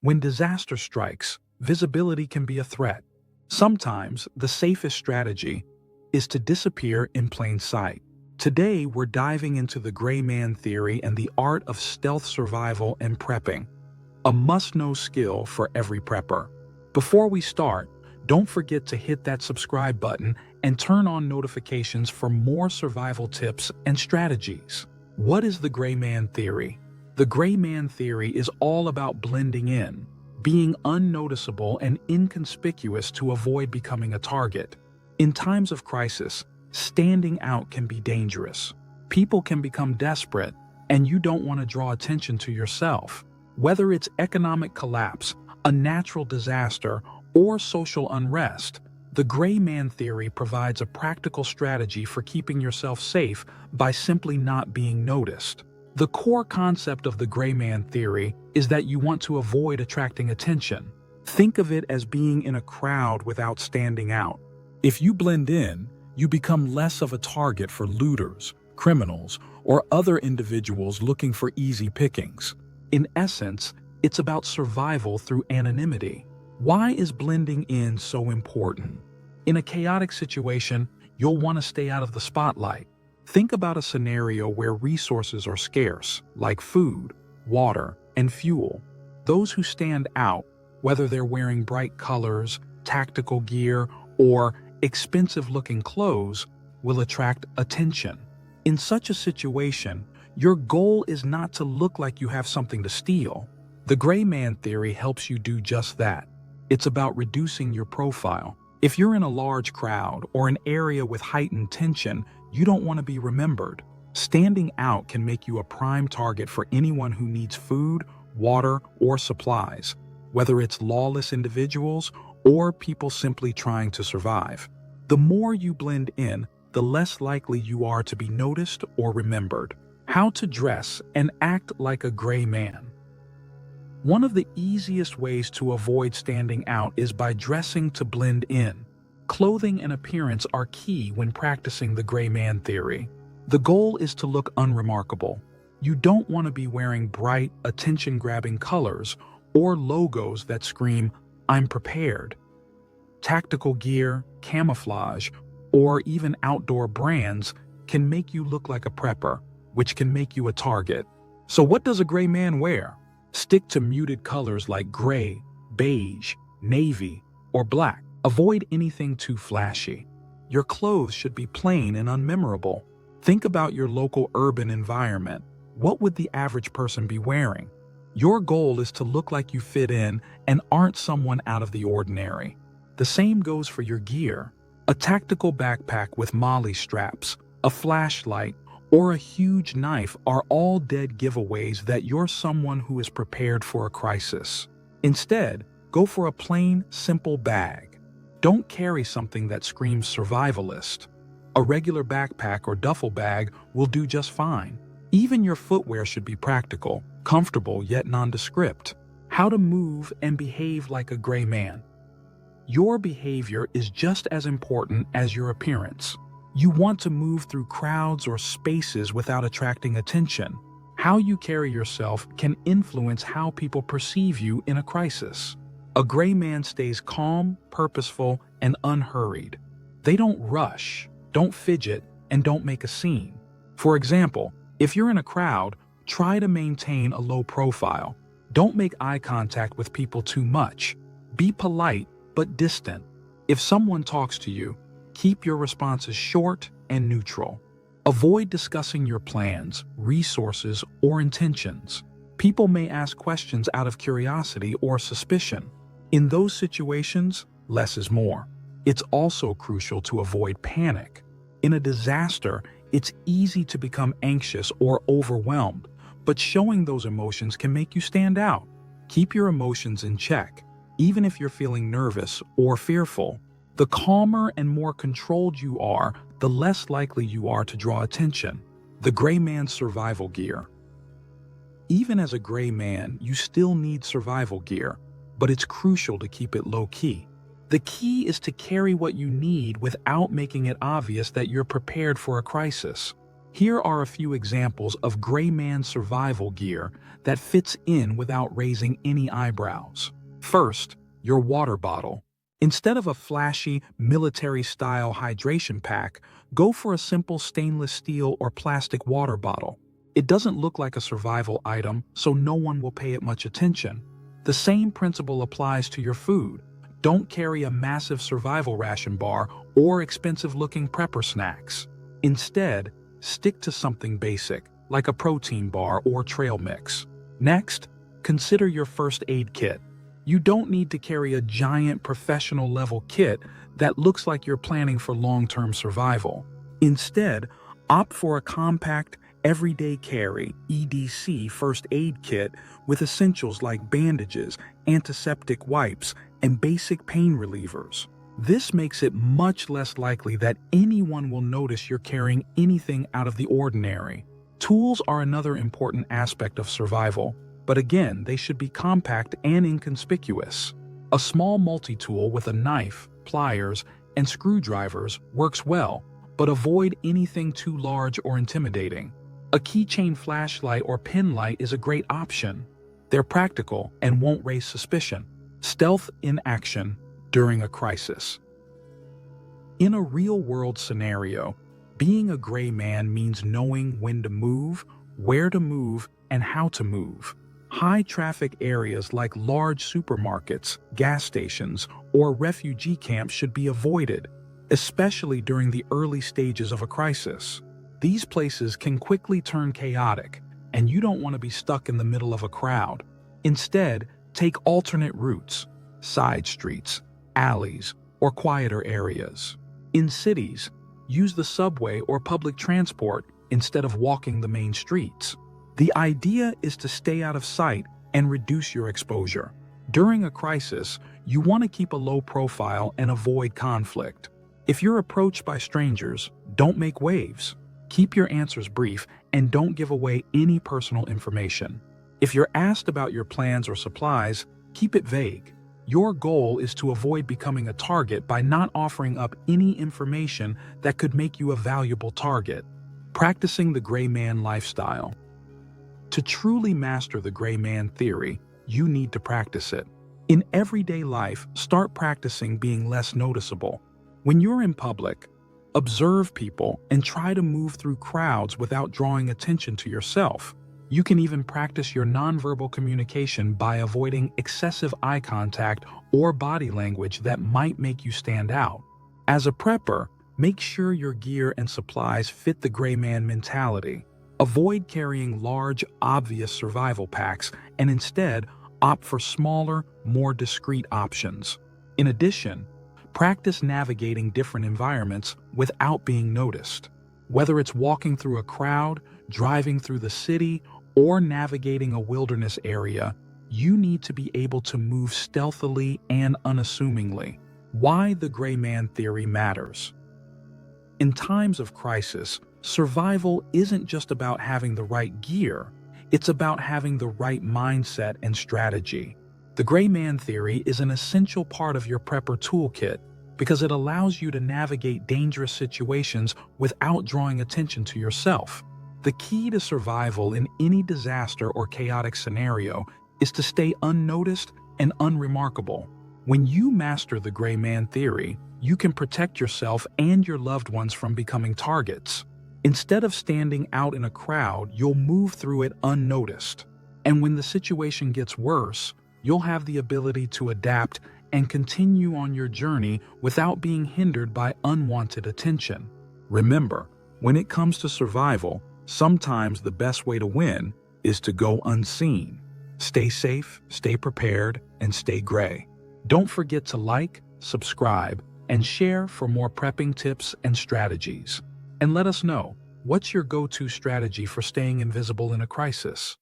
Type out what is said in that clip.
When disaster strikes, visibility can be a threat. Sometimes the safest strategy is to disappear in plain sight. Today, we're diving into the gray man theory and the art of stealth survival and prepping, a must-know skill for every prepper. Before we start, don't forget to hit that subscribe button and turn on notifications for more survival tips and strategies. What is the gray man theory? The gray man theory is all about blending in, being unnoticeable and inconspicuous to avoid becoming a target. In times of crisis, standing out can be dangerous. People can become desperate, and you don't want to draw attention to yourself. Whether it's economic collapse, a natural disaster, or social unrest, the gray man theory provides a practical strategy for keeping yourself safe by simply not being noticed. The core concept of the gray man theory is that you want to avoid attracting attention. Think of it as being in a crowd without standing out. If you blend in, you become less of a target for looters, criminals, or other individuals looking for easy pickings. In essence, it's about survival through anonymity. Why is blending in so important? In a chaotic situation, you'll want to stay out of the spotlight. Think about a scenario where resources are scarce, like food, water, and fuel. Those who stand out, whether they're wearing bright colors, tactical gear, or expensive-looking clothes, will attract attention. In such a situation, your goal is not to look like you have something to steal. The gray man theory helps you do just that. It's about reducing your profile. If you're in a large crowd or an area with heightened tension, you don't want to be remembered. Standing out can make you a prime target for anyone who needs food, water, or supplies, whether it's lawless individuals or people simply trying to survive. The more you blend in, the less likely you are to be noticed or remembered. How to dress and act like a gray man. One of the easiest ways to avoid standing out is by dressing to blend in. Clothing and appearance are key when practicing the gray man theory. The goal is to look unremarkable. You don't want to be wearing bright, attention-grabbing colors or logos that scream, "I'm prepared." Tactical gear, camouflage, or even outdoor brands can make you look like a prepper, which can make you a target. So what does a gray man wear? Stick to muted colors like gray, beige, navy, or black. Avoid anything too flashy. Your clothes should be plain and unmemorable. Think about your local urban environment. What would the average person be wearing? Your goal is to look like you fit in and aren't someone out of the ordinary. The same goes for your gear. A tactical backpack with MOLLE straps, a flashlight, or a huge knife are all dead giveaways that you're someone who is prepared for a crisis. Instead, go for a plain, simple bag. Don't carry something that screams survivalist. A regular backpack or duffel bag will do just fine. Even your footwear should be practical, comfortable yet nondescript. How to move and behave like a gray man. Your behavior is just as important as your appearance. You want to move through crowds or spaces without attracting attention. How you carry yourself can influence how people perceive you in a crisis. A gray man stays calm, purposeful, and unhurried. They don't rush, don't fidget, and don't make a scene. For example, if you're in a crowd, try to maintain a low profile. Don't make eye contact with people too much. Be polite, but distant. If someone talks to you, keep your responses short and neutral. Avoid discussing your plans, resources, or intentions. People may ask questions out of curiosity or suspicion. In those situations, less is more. It's also crucial to avoid panic. In a disaster, it's easy to become anxious or overwhelmed, but showing those emotions can make you stand out. Keep your emotions in check, even if you're feeling nervous or fearful. The calmer and more controlled you are, the less likely you are to draw attention. The gray man's survival gear. Even as a gray man, you still need survival gear, but it's crucial to keep it low-key. The key is to carry what you need without making it obvious that you're prepared for a crisis. Here are a few examples of gray man survival gear that fits in without raising any eyebrows. First, your water bottle. Instead of a flashy, military-style hydration pack, go for a simple stainless steel or plastic water bottle. It doesn't look like a survival item, so no one will pay it much attention. The same principle applies to your food. Don't carry a massive survival ration bar or expensive-looking prepper snacks. Instead, stick to something basic, like a protein bar or trail mix. Next, consider your first aid kit. You don't need to carry a giant professional-level kit that looks like you're planning for long-term survival. Instead, opt for a compact, everyday carry (EDC) first aid kit with essentials like bandages, antiseptic wipes, and basic pain relievers. This makes it much less likely that anyone will notice you're carrying anything out of the ordinary. Tools are another important aspect of survival, but again, they should be compact and inconspicuous. A small multi-tool with a knife, pliers, and screwdrivers works well, but avoid anything too large or intimidating. A keychain flashlight or pin light is a great option. They're practical and won't raise suspicion. Stealth in action during a crisis. In a real-world scenario, being a gray man means knowing when to move, where to move, and how to move. High-traffic areas like large supermarkets, gas stations, or refugee camps should be avoided, especially during the early stages of a crisis. These places can quickly turn chaotic, and you don't want to be stuck in the middle of a crowd. Instead, take alternate routes, side streets, alleys, or quieter areas. In cities, use the subway or public transport instead of walking the main streets. The idea is to stay out of sight and reduce your exposure. During a crisis, you want to keep a low profile and avoid conflict. If you're approached by strangers, don't make waves. Keep your answers brief and don't give away any personal information. If you're asked about your plans or supplies, keep it vague. Your goal is to avoid becoming a target by not offering up any information that could make you a valuable target. Practicing the gray man lifestyle. To truly master the gray man theory, you need to practice it. In everyday life, start practicing being less noticeable. When you're in public, observe people and try to move through crowds without drawing attention to yourself. You can even practice your nonverbal communication by avoiding excessive eye contact or body language that might make you stand out. As a prepper, make sure your gear and supplies fit the gray man mentality. Avoid carrying large, obvious survival packs and instead opt for smaller, more discreet options. In addition, practice navigating different environments without being noticed. Whether it's walking through a crowd, driving through the city, or navigating a wilderness area, you need to be able to move stealthily and unassumingly. Why the gray man theory matters. In times of crisis, survival isn't just about having the right gear, it's about having the right mindset and strategy. The gray man theory is an essential part of your prepper toolkit because it allows you to navigate dangerous situations without drawing attention to yourself. The key to survival in any disaster or chaotic scenario is to stay unnoticed and unremarkable. When you master the gray man theory, you can protect yourself and your loved ones from becoming targets. Instead of standing out in a crowd, you'll move through it unnoticed. And when the situation gets worse, you'll have the ability to adapt and continue on your journey without being hindered by unwanted attention. Remember, when it comes to survival, sometimes the best way to win is to go unseen. Stay safe, stay prepared, and stay gray. Don't forget to like, subscribe, and share for more prepping tips and strategies. And let us know, what's your go-to strategy for staying invisible in a crisis?